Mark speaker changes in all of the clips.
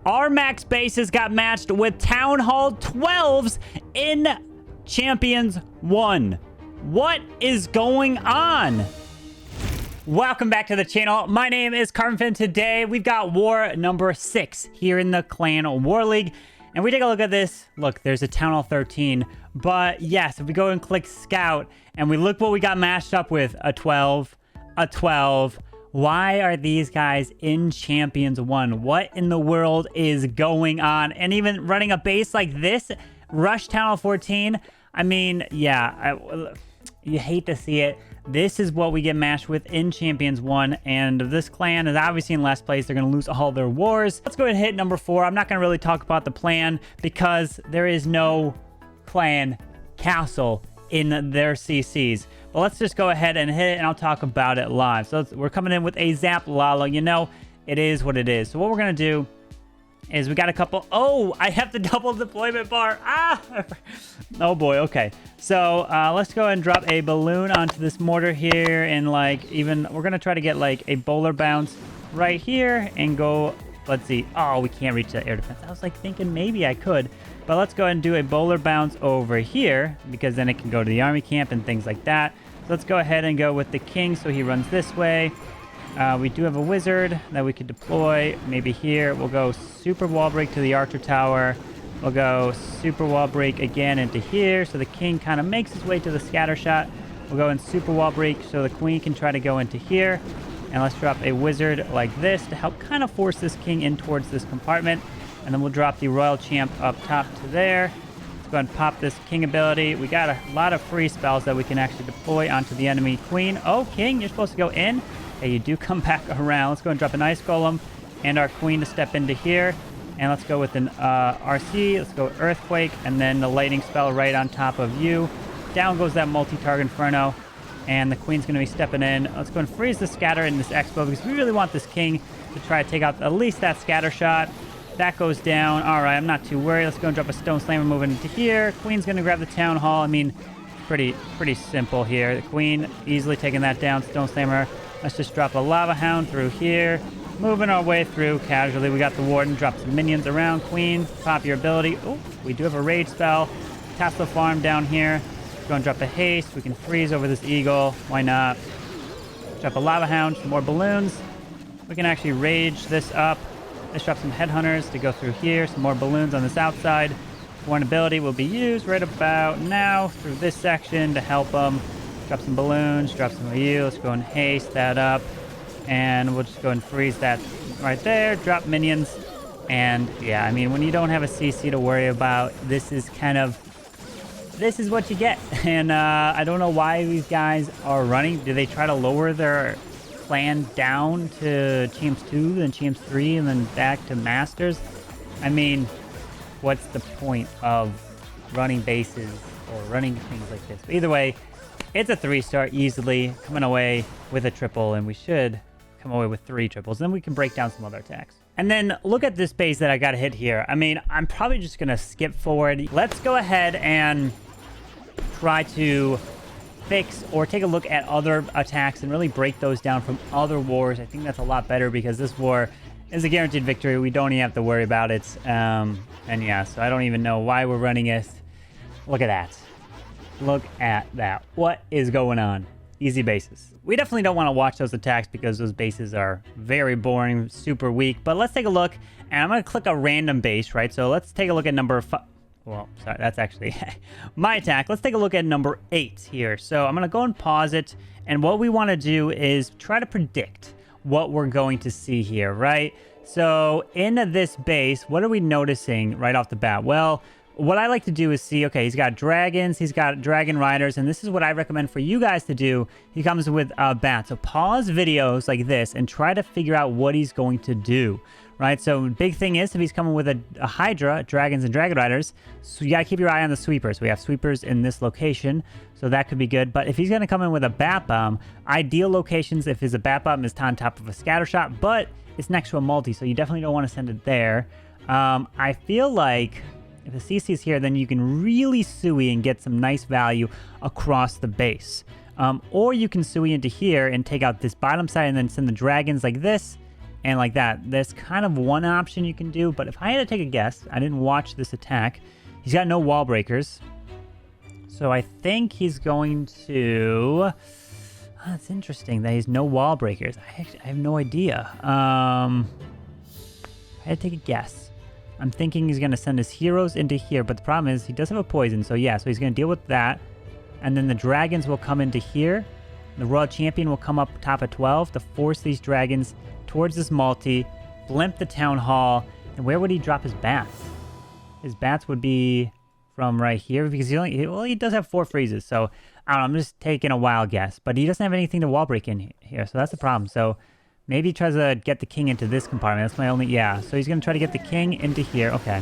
Speaker 1: our max bases got matched with Town Hall 12's in Champions 1. What is going on? Welcome back to the channel. My name is Carbonfin. Today we've got war number 6 here in the Clan War League. And we take a look at this. Look, there's a Town Hall 13. But yes, if we go and click Scout and we look what we got matched up with, a 12, a 12. Why are these guys in Champions 1? What in the world is going on? And even running a base like this, Rush Town Hall 14. I mean, yeah, you hate to see it. This is what we get matched with in Champions 1, and this clan is obviously in last place. They're going to lose all their wars. Let's go ahead and hit number 4. I'm not going to really talk about the plan because there is no clan castle in their CCs. But let's just go ahead and hit it, and I'll talk about it live. So we're coming in with a Zap Lalo. You know, it is what it is. So what we're going to do is we got a couple... Oh, I have the double deployment bar. Ah! Oh, boy. Okay. So let's go ahead and drop a balloon onto this mortar here. And, like, even... We're going to try to get, like, a bowler bounce right here and go... Let's see. Oh, we can't reach that air defense. I was, like, thinking maybe I could. But let's go ahead and do a bowler bounce over here because then it can go to the army camp and things like that. So let's go ahead and go with the king so he runs this way. We do have a wizard that we could deploy. Maybe here. We'll go super wall break to the archer tower. We'll go super wall break again into here. So the king kind of makes his way to the scatter shot. We'll go in super wall break so the queen can try to go into here. And let's drop a wizard like this to help kind of force this king in towards this compartment. And then we'll drop the royal champ up top to there. Let's go ahead and pop this king ability. We got a lot of free spells that we can actually deploy onto the enemy queen. Oh, king, you're supposed to go in. Okay, you do come back around. Let's go and drop an ice golem and our queen to step into here. And let's go with an RC. Let's go earthquake and then the lightning spell right on top of you. Down goes that multi-target inferno. And the queen's going to be stepping in. Let's go and freeze the scatter in this expo because we really want this king to try to take out at least that scatter shot. That goes down. All right, I'm not too worried. Let's go and drop a stone slammer moving into here. Queen's going to grab the town hall. I mean, pretty simple here. The queen easily taking that down. Stone slammer. Let's just drop a lava hound through here. Moving our way through casually. We got the warden. Drop some minions around. Queen, pop your ability. Oh, we do have a rage spell. Tesla farm down here. Let's go and drop a haste. We can freeze over this eagle. Why not? Drop a lava hound. Some more balloons. We can actually rage this up. Let's drop some headhunters to go through here. Some more balloons on this outside. One ability will be used right about now through this section to help them. Drop some balloons, drop some of you. Let's go and haste that up. And we'll just go and freeze that right there. Drop minions. And yeah, I mean, when you don't have a CC to worry about, this is what you get. And I don't know why these guys are running. Do they try to lower their clan down to Champs 2, then Champs 3, and then back to Masters? I mean, what's the point of running bases or running things like this? But either way, it's a 3-star easily, coming away with a triple, and we should come away with 3 triples. Then we can break down some other attacks. And then look at this base that I got to hit here. I mean, I'm probably just going to skip forward. Let's go ahead and try to fix or take a look at other attacks and really break those down from other wars. I think that's a lot better because this war is a guaranteed victory. We don't even have to worry about it. And yeah, so I don't even know why we're running it. Look at that. Look at that. What is going on? Easy bases. We definitely don't want to watch those attacks because those bases are very boring, super weak. But let's take a look. And I'm going to click a random base, right? So let's take a look at number 5. Well, sorry, that's actually my attack. Let's take a look at number 8 here. So I'm going to go and pause it. And what we want to do is try to predict what we're going to see here, right? So in this base, what are we noticing right off the bat? Well, what I like to do is see, okay, he's got dragons, he's got dragon riders, and this is what I recommend for you guys to do. He comes with bats. So pause videos like this and try to figure out what he's going to do, right? So big thing is if he's coming with a Hydra, dragons and dragon riders, so you got to keep your eye on the sweepers. We have sweepers in this location, so that could be good. But if he's going to come in with a bat bomb, ideal locations if his bat bomb is on top of a scatter shot, but it's next to a multi, so you definitely don't want to send it there. I feel like if the CC is here, then you can really Sui and get some nice value across the base. Or you can Sui into here and take out this bottom side and then send the dragons like this and like that. There's kind of one option you can do, but if I had to take a guess, I didn't watch this attack. He's got no wall breakers. So I think he's going to... That's interesting that he's no wall breakers. I have no idea. I had to take a guess. I'm thinking he's going to send his heroes into here, but the problem is he does have a poison. So yeah, so he's going to deal with that. And then the dragons will come into here. The Royal Champion will come up top of 12 to force these dragons towards this multi, blimp the Town Hall. And where would he drop his bats? His bats would be from right here because he does have 4 freezes. So I don't know, I'm just taking a wild guess. But he doesn't have anything to wall break in here, so that's the problem. So maybe he tries to get the king into this compartment. That's my only... Yeah, so he's going to try to get the king into here. Okay.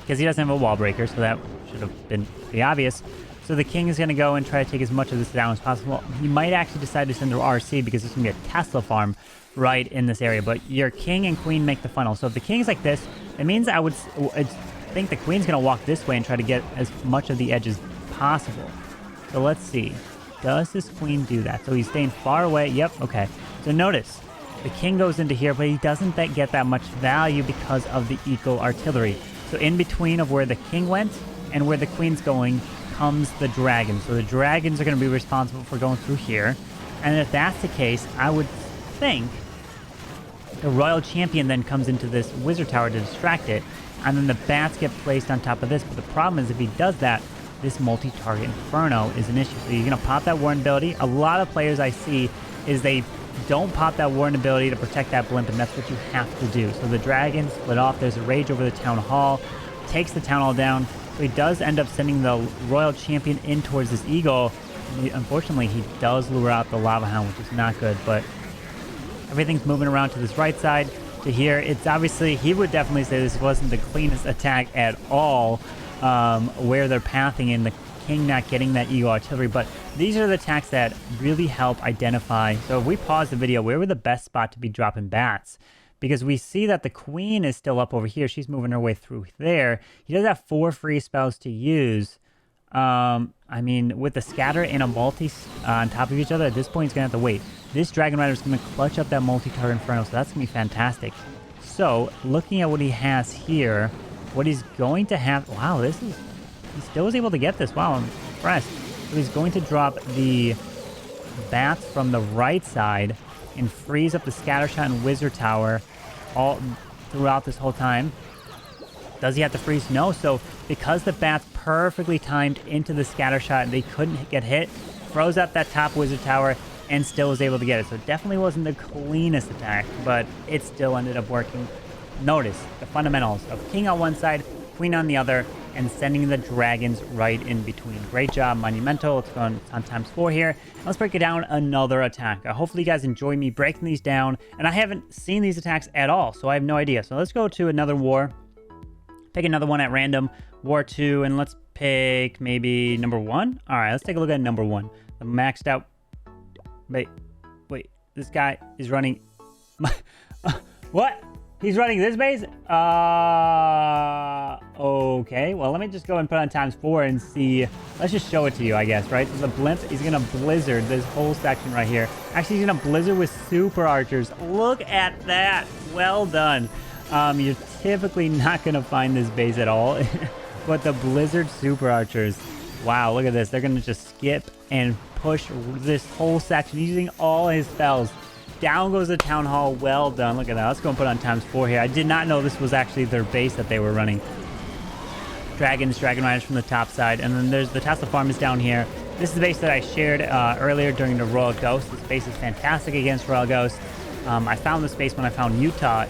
Speaker 1: Because he doesn't have a wall breaker, so that should have been pretty obvious. So the king is going to go and try to take as much of this down as possible. He might actually decide to send through RC because there's going to be a Tesla farm right in this area. But your king and queen make the funnel. So if the king is like this, it means I think the queen's going to walk this way and try to get as much of the edge as possible. So let's see. Does this queen do that? So he's staying far away. Yep, okay. So notice, the king goes into here, but he doesn't get that much value because of the eco artillery. So in between of where the king went and where the queen's going comes the dragon. So the dragons are going to be responsible for going through here. And if that's the case, I would think the Royal Champion then comes into this wizard tower to distract it. And then the bats get placed on top of this. But the problem is if he does that, this multi-target Inferno is an issue. So you're going to pop that Warden ability. A lot of players I see is they don't pop that Warden ability to protect that blimp, and that's what you have to do. So the dragons split off. There's a rage over the Town Hall. Takes the Town Hall down. So he does end up sending the Royal Champion in towards this eagle. Unfortunately, he does lure out the Lava Hound, which is not good, but everything's moving around to this right side. To here, it's obviously, he would definitely say this wasn't the cleanest attack at all, where they're pathing in, the king not getting that eagle artillery. But these are the attacks that really help identify. So if we pause the video, where would the best spot to be dropping bats? Because we see that the queen is still up over here. She's moving her way through there. He does have 4 free spells to use. I mean, with the scatter and a multi on top of each other, at this point he's going to have to wait. This Dragon Rider is going to clutch up that multi-target Inferno, so that's going to be fantastic. So, looking at what he has here, what he's going to have... Wow, he still was able to get this. Wow, I'm impressed. So he's going to drop the bats from the right side and freeze up the Scattershot and Wizard Tower all throughout this whole time. Does he have to freeze? No. So because the bats perfectly timed into the Scattershot, they couldn't get hit, froze up that top Wizard Tower, and still was able to get it. So it definitely wasn't the cleanest attack, but it still ended up working. Notice the fundamentals of king on one side, queen on the other, and sending the dragons right in between. Great job, Monumental. Let's go on ×4 here. Let's break it down another attack. Hopefully you guys enjoy me breaking these down, and I haven't seen these attacks at all, so I have no idea. So let's go to another war. Pick another one at random. War 2, and let's pick maybe number 1. All right, let's take a look at number 1. The maxed out... Wait, this guy is running... What? He's running this base? Okay. Well, let me just go and put on ×4 and see. Let's just show it to you, I guess, right? So the blimp is going to blizzard this whole section right here. Actually, he's going to blizzard with super archers. Look at that. Well done. You're typically not going to find this base at all. But the blizzard super archers. Wow, look at this. They're going to just skip and push this whole section using all his spells. Down goes the Town Hall. Well done. Look at that. Let's go and put on ×4 here. I did not know this was actually their base that they were running. Dragon Riders from the top side. And then there's the Tesla farm is down here. This is the base that I shared earlier during the Royal Ghost. This base is fantastic against Royal Ghost. I found this base when I found Yuta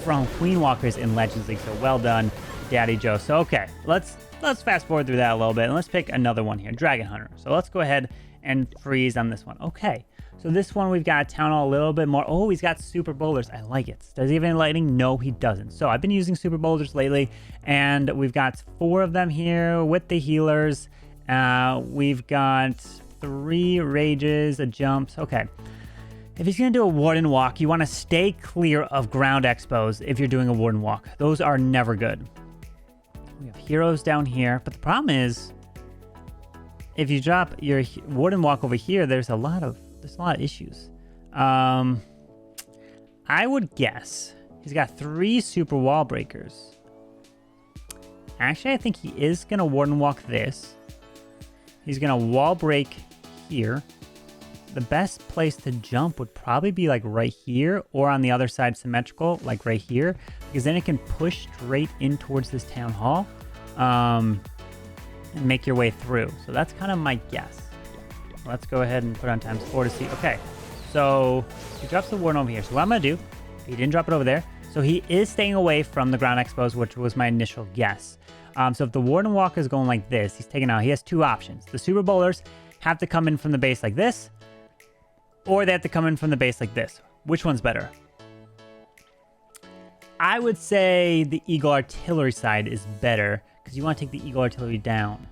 Speaker 1: from Queen Walkers in Legends League. So well done, Daddy Joe. So okay, let's fast forward through that a little bit, and let's pick another one here, Dragon Hunter. So let's go ahead and freeze on this one. Okay, so this one we've got Town Hall a little bit more. Oh, he's got super boulders. I like it. Does he have any lightning? No, he doesn't. So I've been using super boulders lately, and we've got 4 of them here with the healers. We've got 3 rages, a jumps. Okay. If he's going to do a Warden Walk, you want to stay clear of ground expos if you're doing a Warden Walk. Those are never good. We have heroes down here, but the problem is if you drop your Warden Walk over here, there's a lot of issues. I would guess he's got 3 super wall breakers. Actually, I think he is going to Warden Walk this. He's going to wall break here. The best place to jump would probably be like right here or on the other side symmetrical, like right here, because then it can push straight in towards this town hall and make your way through. So that's kind of my guess. Let's go ahead and put on ×4 to see. Okay, so he drops the warden over here. So what I'm going to do, he didn't drop it over there. So he is staying away from the ground expos, which was my initial guess. So if the warden walk is going like this, he's taking out, he has 2 options. The super bowlers have to come in from the base like this, or they have to come in from the base like this. Which one's better? I would say the Eagle Artillery side is better because you want to take the Eagle Artillery down.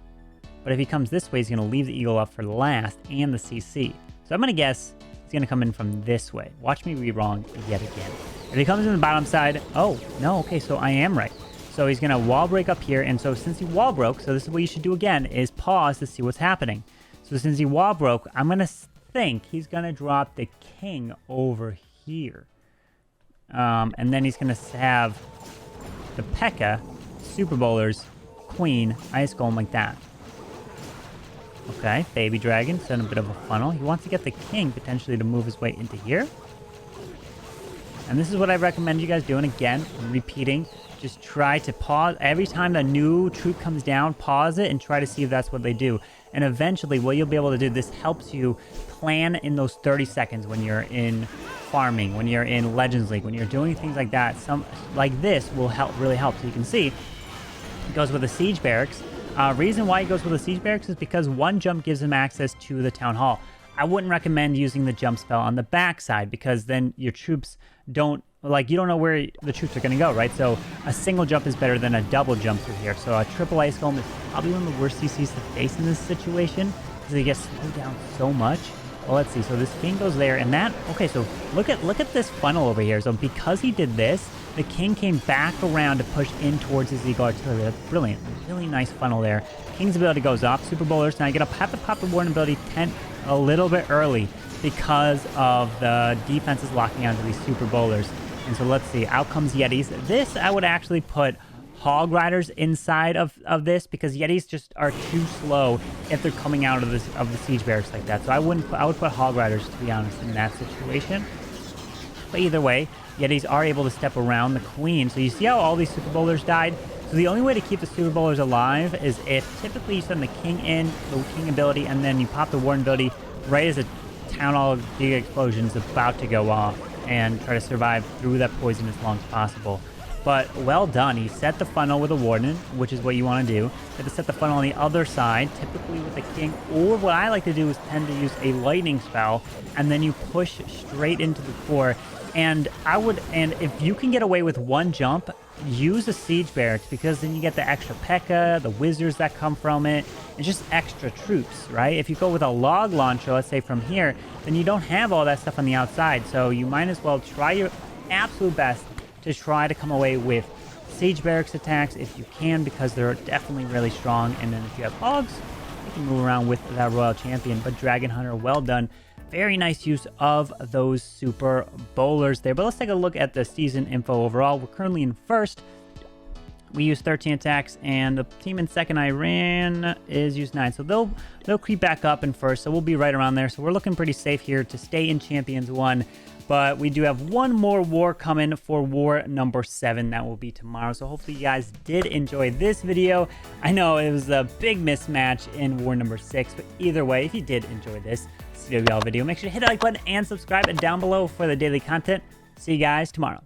Speaker 1: But if he comes this way, he's going to leave the Eagle up for last and the CC. So I'm going to guess he's going to come in from this way. Watch me be wrong yet again. If he comes in the bottom side, oh, no, okay, so I am right. So he's going to wall break up here. And so since he wall broke, so this is what you should do again, is pause to see what's happening. So since he wall broke, I'm going to think he's going to drop the king over here. And then he's going to have the P.E.K.K.A, Super Bowlers, Queen, Ice Golem like that. Okay, Baby Dragon, set a bit of a funnel. He wants to get the king potentially to move his way into here. And this is what I recommend you guys doing. Again, repeating. Just try to pause. Every time a new troop comes down, pause it and try to see if that's what they do. And eventually, what you'll be able to do, this helps you plan in those 30 seconds when you're in farming, when you're in Legends League, when you're doing things like that. Some like this will help, really help. So you can see, it goes with the Siege Barracks. Reason why he goes with the Siege Barracks is because 1 jump gives him access to the Town Hall. I wouldn't recommend using the jump spell on the backside because then your troops don't, like, you don't know where the troops are going to go, right? So a single jump is better than a double jump through here. So a triple Ice Golem is probably one of the worst CCs to face in this situation because they get slowed down so much. Well, let's see. So this king goes there and that, okay, so look at this funnel over here. So because he did this, the king came back around to push in towards his Eagle Artillery. That's brilliant. Really nice funnel there. King's ability goes off. Super Bowlers. Now you have to pop the Warden ability 10 a little bit early because of the defenses locking onto these Super Bowlers. And so let's see. Out comes Yetis. This, I would actually put Hog Riders inside of this because Yetis just are too slow if they're coming out of the Siege Barracks like that. So I would put Hog Riders, to be honest, in that situation. But either way, Yetis are able to step around the Queen. So you see how all these Super Bowlers died? So the only way to keep the Super Bowlers alive is if typically you send the King in, the King ability, and then you pop the Warden ability right as a Town Hall Giga Explosion is about to go off and try to survive through that poison as long as possible. But well done. He set the funnel with a Warden, which is what you want to do. You have to set the funnel on the other side, typically with the King. Or what I like to do is tend to use a lightning spell, and then you push straight into the core. And if you can get away with 1 jump, use a Siege Barracks because then you get the extra P.E.K.K.A, the wizards that come from it, and just extra troops, right? If you go with a log launcher, let's say from here, then you don't have all that stuff on the outside. So you might as well try your absolute best to try to come away with Siege Barracks attacks if you can, because they're definitely really strong. And then if you have hogs, you can move around with that Royal Champion. But Dragon Hunter, well done. Very nice use of those Super Bowlers there. But let's take a look at the season info overall. We're currently in first. We use 13 attacks, and the team in second I ran is used 9. So they'll creep back up in first, so we'll be right around there. So we're looking pretty safe here to stay in Champions 1. But we do have one more war coming for war number 7. That will be tomorrow. So hopefully you guys did enjoy this video. I know it was a big mismatch in war number 6, but either way, if you did enjoy this CWL video, make sure to hit the like button and subscribe, and down below for the daily content. See you guys tomorrow.